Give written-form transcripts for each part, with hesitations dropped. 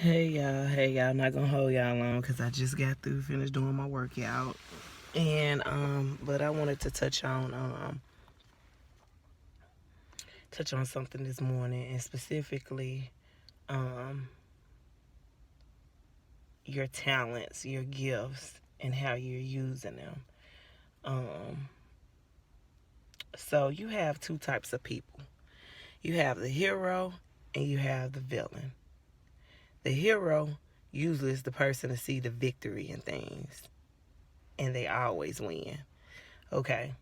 Hey y'all, not gonna hold y'all long because I just got through finished doing my workout. And but I wanted to touch on something this morning, and specifically your talents, your gifts, and how you're using them. So you have two types of people. You have the hero and you have the villain. The hero usually is the person to see the victory in things, and they always win. Okay.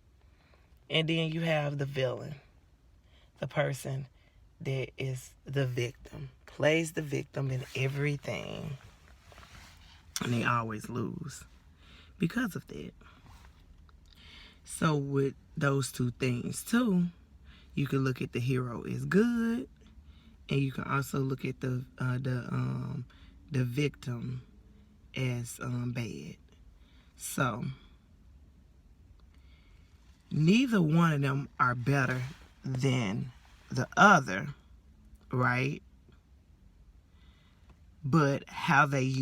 And then you have the villain, the person that is the victim, plays the victim in everything, and they always lose because of that. So with those two things too, you can look at the hero as good, and you can also look at the victim as bad. So neither one of them are better than the other, right? But how they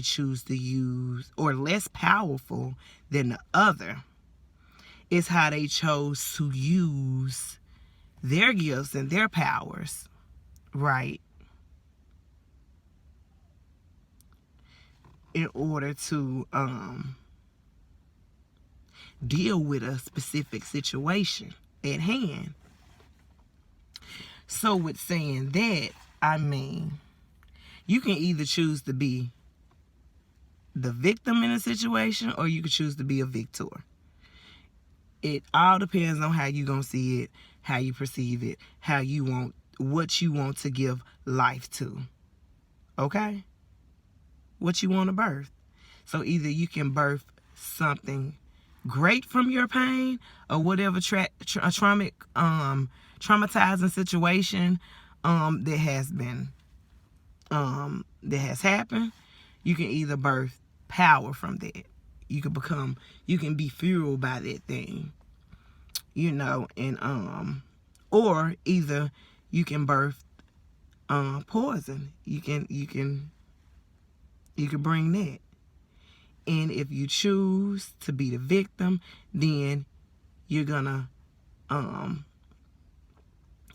choose to use, or less powerful than the other, is how they chose to use their gifts and their powers, right? In order to deal with a specific situation at hand. So with saying that, I mean, you can either choose to be the victim in a situation, or you can choose to be a victor. It all depends on how you gonna see it, how you perceive it, what you want to give life to. Okay? What you want to birth. So either you can birth something great from your pain, or whatever traumatizing situation that has happened. You can either birth power from that. You can be fueled by that thing, and or either you can birth poison. You can bring that. And if you choose to be the victim, then you're gonna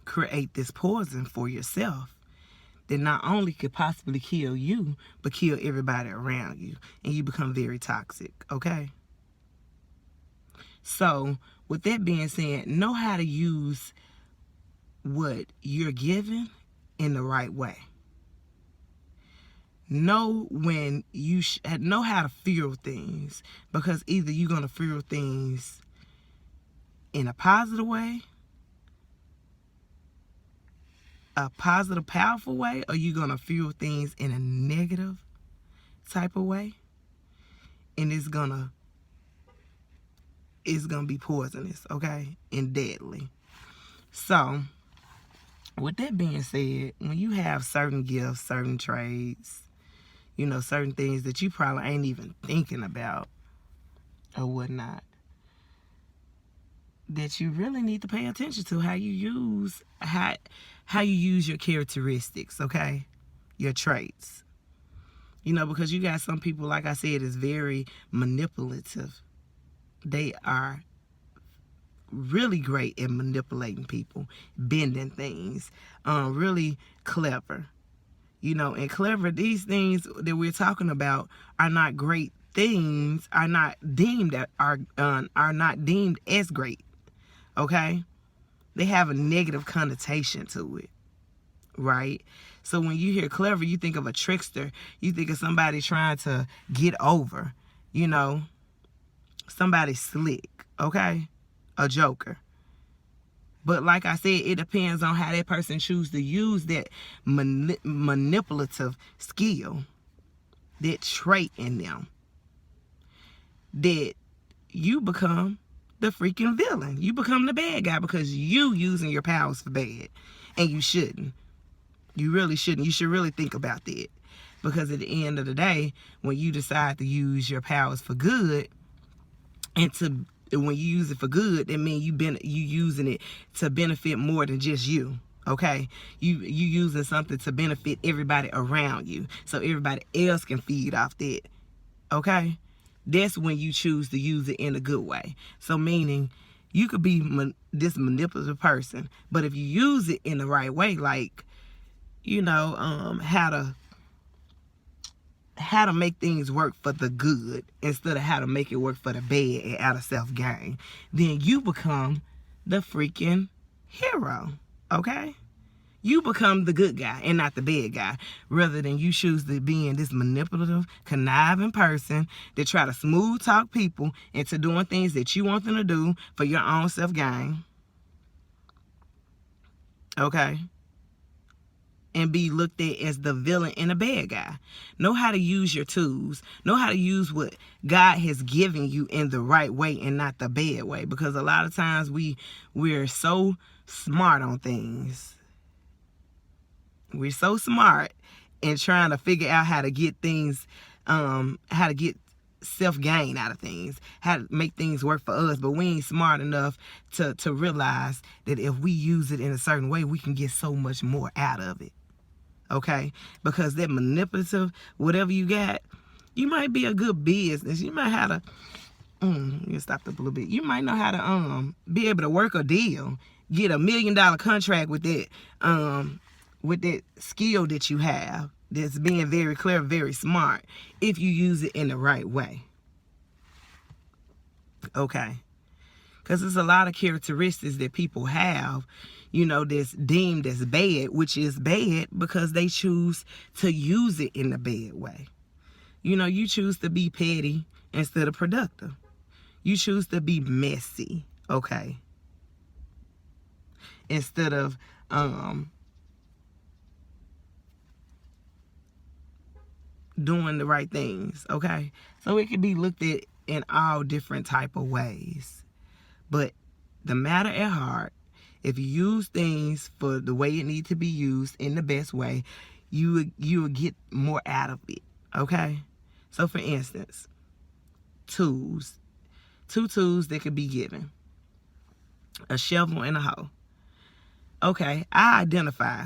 create this poison for yourself that not only could possibly kill you, but kill everybody around you, and you become very toxic. Okay? So with that being said, know how to use what you're given in the right way. Know when you know how to feel things, because either you're going to feel things in a positive way, a positive, powerful way, or you're going to feel things in a negative type of way, and it's gonna be poisonous, okay, and deadly. So with that being said, when you have certain gifts, certain trades, certain things that you probably ain't even thinking about or whatnot, that you really need to pay attention to how you use your characteristics, okay? Your traits. Because you got some people, like I said, is very manipulative. They are really great at manipulating people, bending things, really clever. And clever, these things that we're talking about are not great things, are not deemed as great. Okay? They have a negative connotation to it. Right? So when you hear clever, you think of a trickster. You think of somebody trying to get over. Somebody slick. Okay? A joker. But like I said, it depends on how that person chooses to use that manipulative skill, that trait in them, that you become the freaking villain. You become the bad guy because you using your powers for bad. And you shouldn't. You really shouldn't. You should really think about that. Because at the end of the day, when you decide to use your powers for good, when you use it for good, that means you using it to benefit more than just you. Okay, you using something to benefit everybody around you, so everybody else can feed off that. Okay, that's when you choose to use it in a good way. So meaning, you could be this manipulative person, but if you use it in the right way, like, you know, how to make things work for the good instead of how to make it work for the bad and out of self-gain, then you become the freaking hero. Okay, you become the good guy and not the bad guy, rather than you choose to be in this manipulative, conniving person that try to smooth talk people into doing things that you want them to do for your own self-gain. Okay, and be looked at as the villain and a bad guy. Know how to use your tools. Know how to use what God has given you in the right way and not the bad way. Because a lot of times we're so smart on things. We're so smart in trying to figure out how to get things, how to get self-gain out of things, how to make things work for us, but we ain't smart enough to realize that if we use it in a certain way, we can get so much more out of it. Okay, because that manipulative, whatever you got, you might be a good business. You might have to, you stopped up a little bit. You might know how to be able to work a deal, get $1 million contract with that skill that you have. That's being very clever, very smart, if you use it in the right way. Okay, because there's a lot of characteristics that people have, you know, that's deemed as bad, which is bad because they choose to use it in a bad way. You know, you choose to be petty instead of productive. You choose to be messy, okay, instead of doing the right things, okay? So it can be looked at in all different type of ways. But the matter at heart, if you use things for the way it needs to be used in the best way, you will get more out of it, okay? So for instance, tools. 2 tools that could be given. A shovel and a hoe. Okay, I identify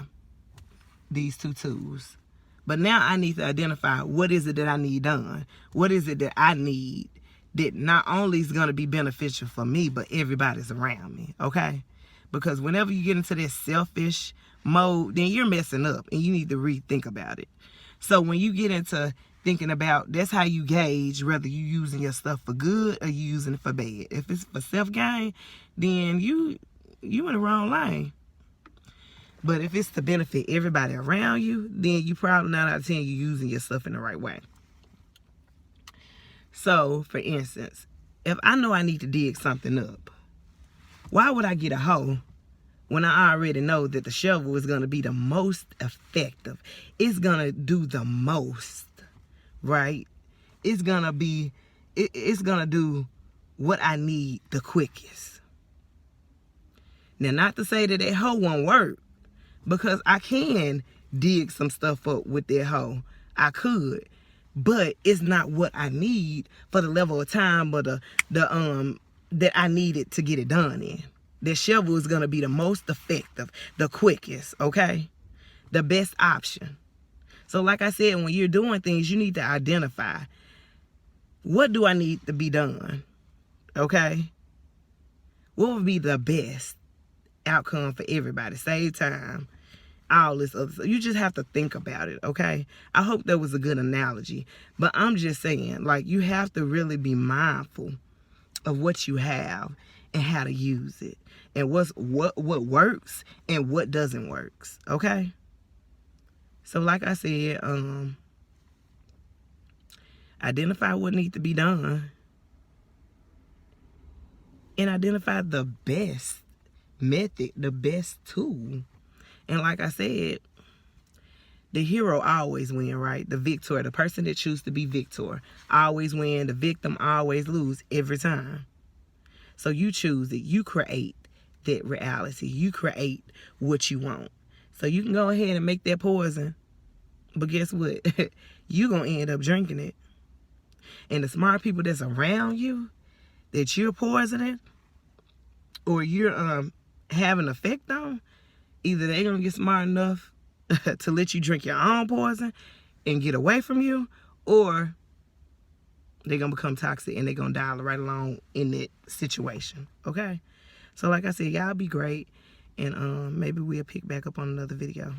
these 2 tools. But now I need to identify what is it that I need done. What is it that I need that not only is going to be beneficial for me, but everybody's around me, okay? Because whenever you get into this selfish mode, then you're messing up and you need to rethink about it. So when you get into thinking about, that's how you gauge whether you're using your stuff for good or you using it for bad. If it's for self-gain, then you in the wrong lane. But if it's to benefit everybody around you, then you probably 9 out of 10 you're using your stuff in the right way. So, for instance, if I know I need to dig something up, why would I get a hoe when I already know that the shovel is going to be the most effective? It's going to do the most, right? It's going to be, it's going to do what I need the quickest. Now, not to say that hoe won't work, because I can dig some stuff up with that hoe. I could. But it's not what I need for the level of time or the that I needed to get it done in. The shovel is going to be the most effective, the quickest, okay? The best option. So like I said, when you're doing things, you need to identify, what do I need to be done, okay? What would be the best outcome for everybody? Save time, all this other stuff. You just have to think about it, okay? I hope that was a good analogy. But I'm just saying, like, you have to really be mindful of what you have and how to use it. And what works and what doesn't work, okay? So like I said, identify what needs to be done. And identify the best method, the best tool. And like I said, the hero always win, right? The victor, the person that chooses to be victor, always win. The victim always lose every time. So you choose it. You create that reality. You create what you want. So you can go ahead and make that poison. But guess what? You're going to end up drinking it. And the smart people that's around you, that you're poisoning, or you're having an effect on, Either they gonna get smart enough to let you drink your own poison and get away from you, or they're gonna become toxic and they're gonna die right along in that situation. Okay? So like I said, y'all be great, and maybe we'll pick back up on another video.